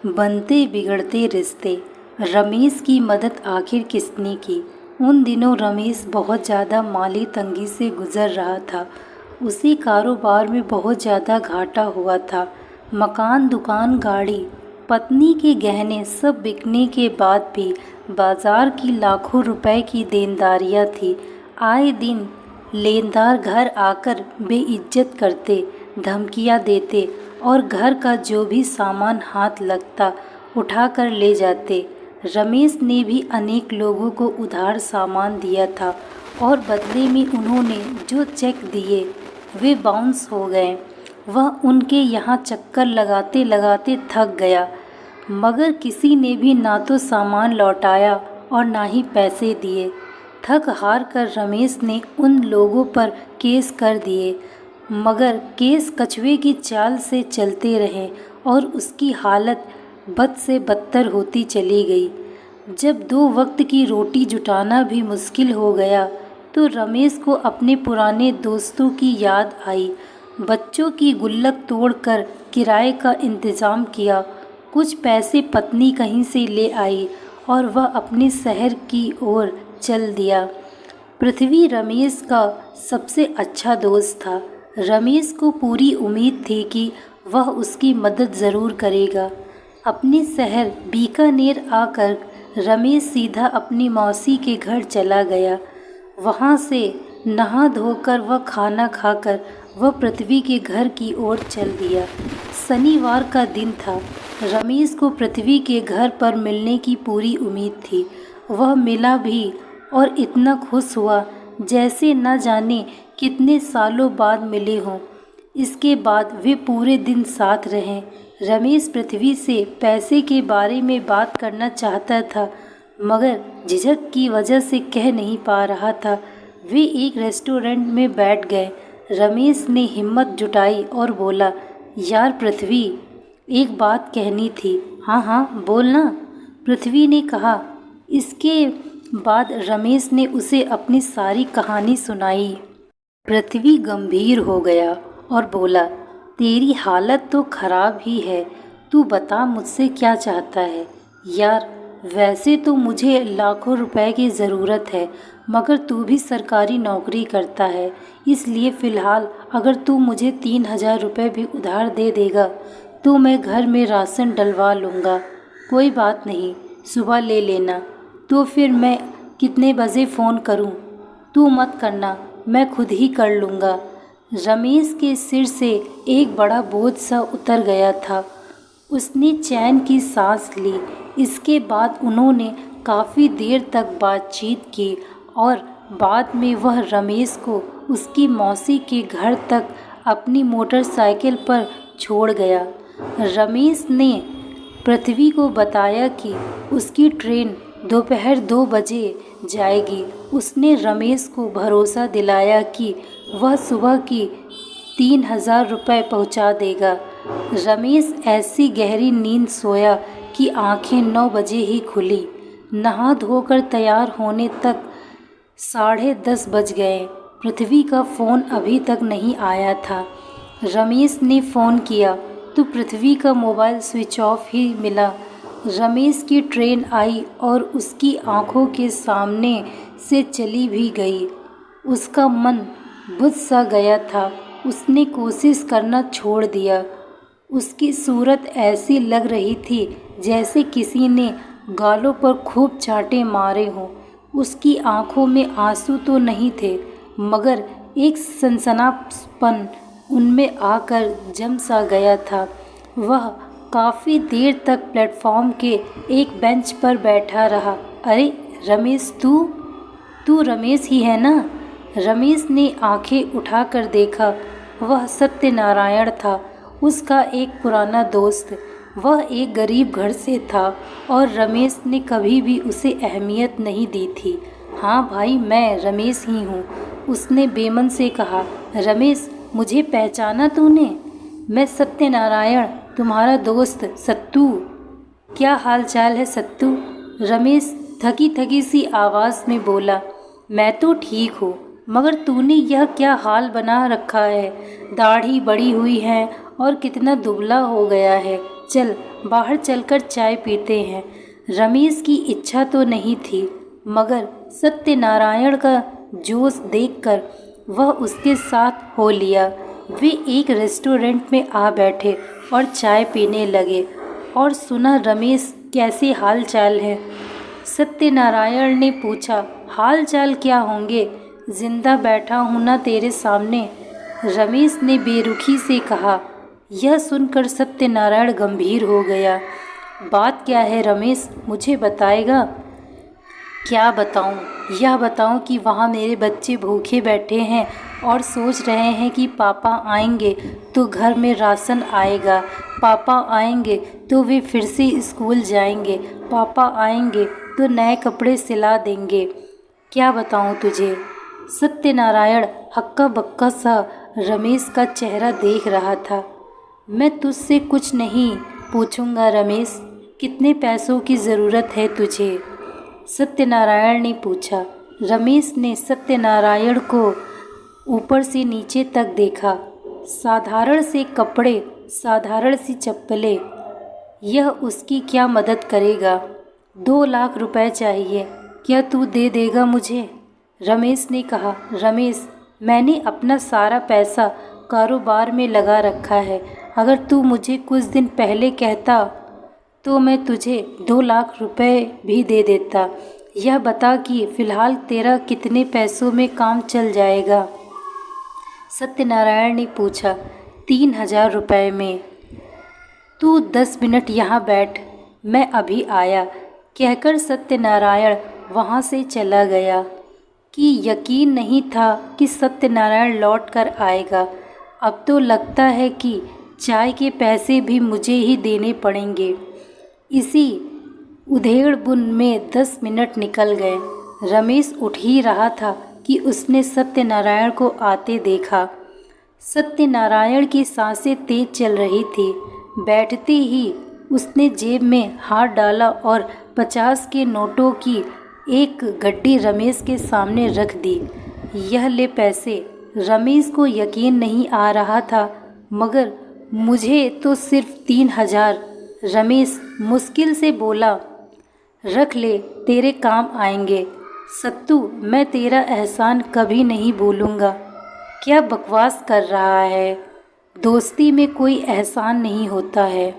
बनते बिगड़ते रिश्ते। रमेश की मदद आखिर किसने की? उन दिनों रमेश बहुत ज़्यादा माली तंगी से गुजर रहा था। उसे कारोबार में बहुत ज़्यादा घाटा हुआ था। मकान, दुकान, गाड़ी, पत्नी के गहने सब बिकने के बाद भी बाजार की लाखों रुपए की देनदारियां थी। आए दिन लेनदार घर आकर बेइज्जत करते, धमकियां देते और घर का जो भी सामान हाथ लगता उठा कर ले जाते। रमेश ने भी अनेक लोगों को उधार सामान दिया था और बदले में उन्होंने जो चेक दिए वे बाउंस हो गए। वह उनके यहाँ चक्कर लगाते लगाते थक गया, मगर किसी ने भी ना तो सामान लौटाया और ना ही पैसे दिए। थक हार कर रमेश ने उन लोगों पर केस कर दिए, मगर केस कछुए की चाल से चलते रहे और उसकी हालत बद से बदतर होती चली गई। जब 2 वक्त की रोटी जुटाना भी मुश्किल हो गया तो रमेश को अपने पुराने दोस्तों की याद आई। बच्चों की गुल्लक तोड़कर किराए का इंतज़ाम किया। कुछ पैसे पत्नी कहीं से ले आई और वह अपने शहर की ओर चल दिया। पृथ्वी रमेश का सबसे अच्छा दोस्त था। रमेश को पूरी उम्मीद थी कि वह उसकी मदद ज़रूर करेगा। अपने शहर बीकानेर आकर रमेश सीधा अपनी मौसी के घर चला गया। वहाँ से नहा धोकर वह खाना खाकर वह पृथ्वी के घर की ओर चल दिया। शनिवार का दिन था। रमेश को पृथ्वी के घर पर मिलने की पूरी उम्मीद थी। वह मिला भी और इतना खुश हुआ जैसे न जाने कितने सालों बाद मिले हों। इसके बाद वे पूरे दिन साथ रहें। रमेश पृथ्वी से पैसे के बारे में बात करना चाहता था, मगर झिझक की वजह से कह नहीं पा रहा था। वे एक रेस्टोरेंट में बैठ गए। रमेश ने हिम्मत जुटाई और बोला, यार पृथ्वी, एक बात कहनी थी। हाँ हाँ बोलना, पृथ्वी ने कहा। इसके बाद रमेश ने उसे अपनी सारी कहानी सुनाई। पृथ्वी गंभीर हो गया और बोला, तेरी हालत तो खराब ही है, तू बता मुझसे क्या चाहता है। यार वैसे तो मुझे लाखों रुपए की ज़रूरत है, मगर तू भी सरकारी नौकरी करता है, इसलिए फ़िलहाल अगर तू मुझे 3,000 रुपये भी उधार दे देगा तो मैं घर में राशन डलवा लूँगा। कोई बात नहीं, सुबह ले लेना। तो फिर मैं कितने बजे फ़ोन करूँ? तू मत करना, मैं खुद ही कर लूँगा। रमेश के सिर से एक बड़ा बोझ सा उतर गया था। उसने चैन की सांस ली। इसके बाद उन्होंने काफ़ी देर तक बातचीत की और बाद में वह रमेश को उसकी मौसी के घर तक अपनी मोटरसाइकिल पर छोड़ गया। रमेश ने पृथ्वी को बताया कि उसकी ट्रेन दोपहर 2 बजे जाएगी। उसने रमेश को भरोसा दिलाया कि वह सुबह की 3,000 रुपये पहुंचा देगा। रमेश ऐसी गहरी नींद सोया कि आंखें 9 बजे ही खुली। नहा धोकर तैयार होने तक 10:30 बज गए। पृथ्वी का फ़ोन अभी तक नहीं आया था। रमेश ने फ़ोन किया तो पृथ्वी का मोबाइल स्विच ऑफ ही मिला। रमेश की ट्रेन आई और उसकी आंखों के सामने से चली भी गई। उसका मन बुझ सा गया था। उसने कोशिश करना छोड़ दिया। उसकी सूरत ऐसी लग रही थी जैसे किसी ने गालों पर खूब चांटे मारे हों। उसकी आंखों में आंसू तो नहीं थे, मगर एक सनसनापन उनमें आकर जम सा गया था। वह काफ़ी देर तक प्लेटफॉर्म के एक बेंच पर बैठा रहा। अरे रमेश, तू रमेश ही है ना? रमेश ने आंखें उठाकर देखा। वह सत्यनारायण था, उसका एक पुराना दोस्त। वह एक गरीब घर से था और रमेश ने कभी भी उसे अहमियत नहीं दी थी। हाँ भाई, मैं रमेश ही हूँ, उसने बेमन से कहा। रमेश, मुझे पहचाना तूने? मैं सत्यनारायण, तुम्हारा दोस्त सत्तू। क्या हाल चाल है सत्तू? रमेश थकी थकी सी आवाज़ में बोला। मैं तो ठीक हूँ, मगर तूने यह क्या हाल बना रखा है? दाढ़ी बड़ी हुई है और कितना दुबला हो गया है। चल बाहर चलकर चाय पीते हैं। रमेश की इच्छा तो नहीं थी, मगर सत्यनारायण का जोश देखकर वह उसके साथ हो लिया। वे एक रेस्टोरेंट में आ बैठे और चाय पीने लगे और सुना, रमेश कैसे हाल चाल है? सत्यनारायण ने पूछा। हाल चाल क्या होंगे, जिंदा बैठा हूँ ना तेरे सामने, रमेश ने बेरुखी से कहा। यह सुनकर सत्यनारायण गंभीर हो गया। बात क्या है रमेश, मुझे बताएगा? क्या बताऊं? यह बताऊं कि वहाँ मेरे बच्चे भूखे बैठे हैं और सोच रहे हैं कि पापा आएंगे तो घर में राशन आएगा, पापा आएंगे तो वे फिर से स्कूल जाएंगे, पापा आएंगे तो नए कपड़े सिला देंगे। क्या बताऊं तुझे? सत्यनारायण हक्का बक्का सा रमेश का चेहरा देख रहा था। मैं तुझसे कुछ नहीं पूछूंगा रमेश, कितने पैसों की ज़रूरत है तुझे? सत्यनारायण ने पूछा। रमेश ने सत्यनारायण को ऊपर से नीचे तक देखा। साधारण से कपड़े, साधारण सी चप्पलें, यह उसकी क्या मदद करेगा? 2 लाख रुपए चाहिए, क्या तू दे देगा मुझे? रमेश ने कहा। रमेश, मैंने अपना सारा पैसा कारोबार में लगा रखा है। अगर तू मुझे कुछ दिन पहले कहता तो मैं तुझे 2 लाख रुपए भी दे देता। यह बता कि फ़िलहाल तेरा कितने पैसों में काम चल जाएगा? सत्यनारायण ने पूछा। 3,000 रुपये में। तू 10 मिनट यहाँ बैठ, मैं अभी आया, कहकर सत्यनारायण वहाँ से चला गया। कि यकीन नहीं था कि सत्यनारायण लौट कर आएगा। अब तो लगता है कि चाय के पैसे भी मुझे ही देने पड़ेंगे। इसी उधेड़-बुन में 10 मिनट निकल गए। रमेश उठ ही रहा था कि उसने सत्यनारायण को आते देखा। सत्यनारायण की सांसें तेज चल रही थी। बैठते ही उसने जेब में हाथ डाला और 50 के नोटों की एक गड्डी रमेश के सामने रख दी। यह ले पैसे। रमेश को यकीन नहीं आ रहा था, मगर मुझे तो सिर्फ 3,000, रमेश मुश्किल से बोला। रख ले, तेरे काम आएंगे। सत्तू, मैं तेरा एहसान कभी नहीं भूलूंगा। क्या बकवास कर रहा है? दोस्ती में कोई एहसान नहीं होता है।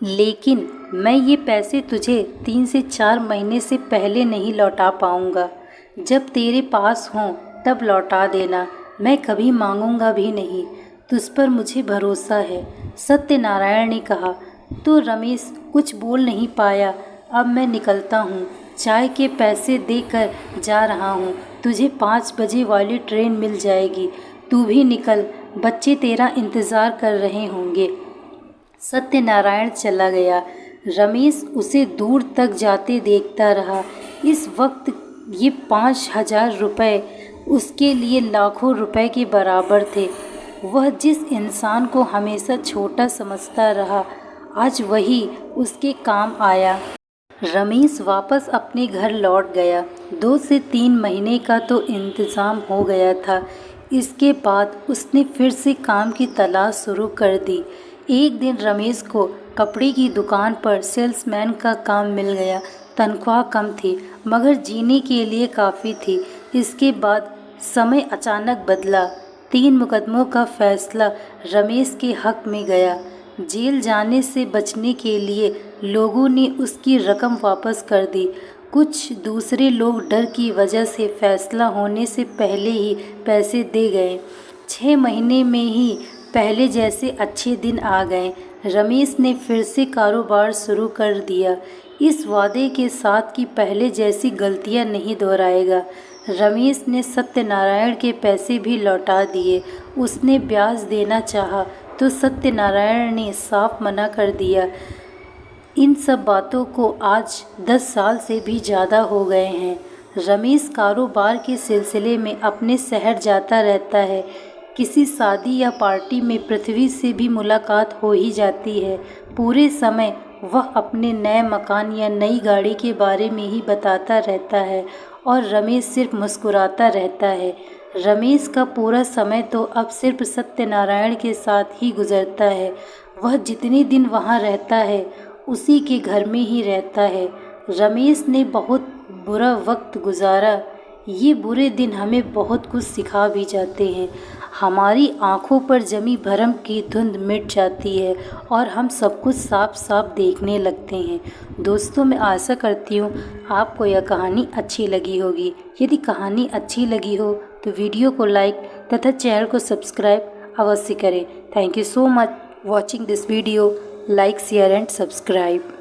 लेकिन मैं ये पैसे तुझे 3 से 4 महीने से पहले नहीं लौटा पाऊंगा। जब तेरे पास हों तब लौटा देना, मैं कभी मांगूंगा भी नहीं। तुझ पर मुझे भरोसा है, सत्यनारायण ने कहा। तो रमेश कुछ बोल नहीं पाया। अब मैं निकलता हूँ, चाय के पैसे देकर जा रहा हूँ। तुझे 5 बजे वाली ट्रेन मिल जाएगी। तू भी निकल, बच्चे तेरा इंतज़ार कर रहे होंगे। सत्यनारायण चला गया। रमेश उसे दूर तक जाते देखता रहा। इस वक्त ये 5,000 रुपये उसके लिए लाखों रुपए के बराबर थे। वह जिस इंसान को हमेशा छोटा समझता रहा, आज वही उसके काम आया। रमेश वापस अपने घर लौट गया। 2 से 3 महीने का तो इंतज़ाम हो गया था। इसके बाद उसने फिर से काम की तलाश शुरू कर दी। एक दिन रमेश को कपड़े की दुकान पर सेल्समैन का काम मिल गया। तनख्वाह कम थी, मगर जीने के लिए काफ़ी थी। इसके बाद समय अचानक बदला। 3 मुकदमों का फैसला रमेश के हक में गया। जेल जाने से बचने के लिए लोगों ने उसकी रकम वापस कर दी। कुछ दूसरे लोग डर की वजह से फैसला होने से पहले ही पैसे दे गए। 6 महीने में ही पहले जैसे अच्छे दिन आ गए। रमेश ने फिर से कारोबार शुरू कर दिया, इस वादे के साथ कि पहले जैसी गलतियां नहीं दोहराएगा। रमेश ने सत्यनारायण के पैसे भी लौटा दिए। उसने ब्याज देना चाहा तो सत्यनारायण ने साफ मना कर दिया। इन सब बातों को आज 10 साल से भी ज़्यादा हो गए हैं। रमेश कारोबार के सिलसिले में अपने शहर जाता रहता है। किसी शादी या पार्टी में पृथ्वी से भी मुलाकात हो ही जाती है। पूरे समय वह अपने नए मकान या नई गाड़ी के बारे में ही बताता रहता है और रमेश सिर्फ मुस्कुराता रहता है। रमेश का पूरा समय तो अब सिर्फ सत्यनारायण के साथ ही गुजरता है। वह जितने दिन वहाँ रहता है उसी के घर में ही रहता है। रमेश ने बहुत बुरा वक्त गुजारा। ये बुरे दिन हमें बहुत कुछ सिखा भी जाते हैं। हमारी आँखों पर जमी भरम की धुंध मिट जाती है और हम सब कुछ साफ साफ देखने लगते हैं। दोस्तों, मैं आशा करती हूँ आपको यह कहानी अच्छी लगी होगी। यदि कहानी अच्छी लगी हो तो वीडियो को लाइक तथा चैनल को सब्सक्राइब अवश्य करें। Thank you so much watching this video. Like, share and subscribe.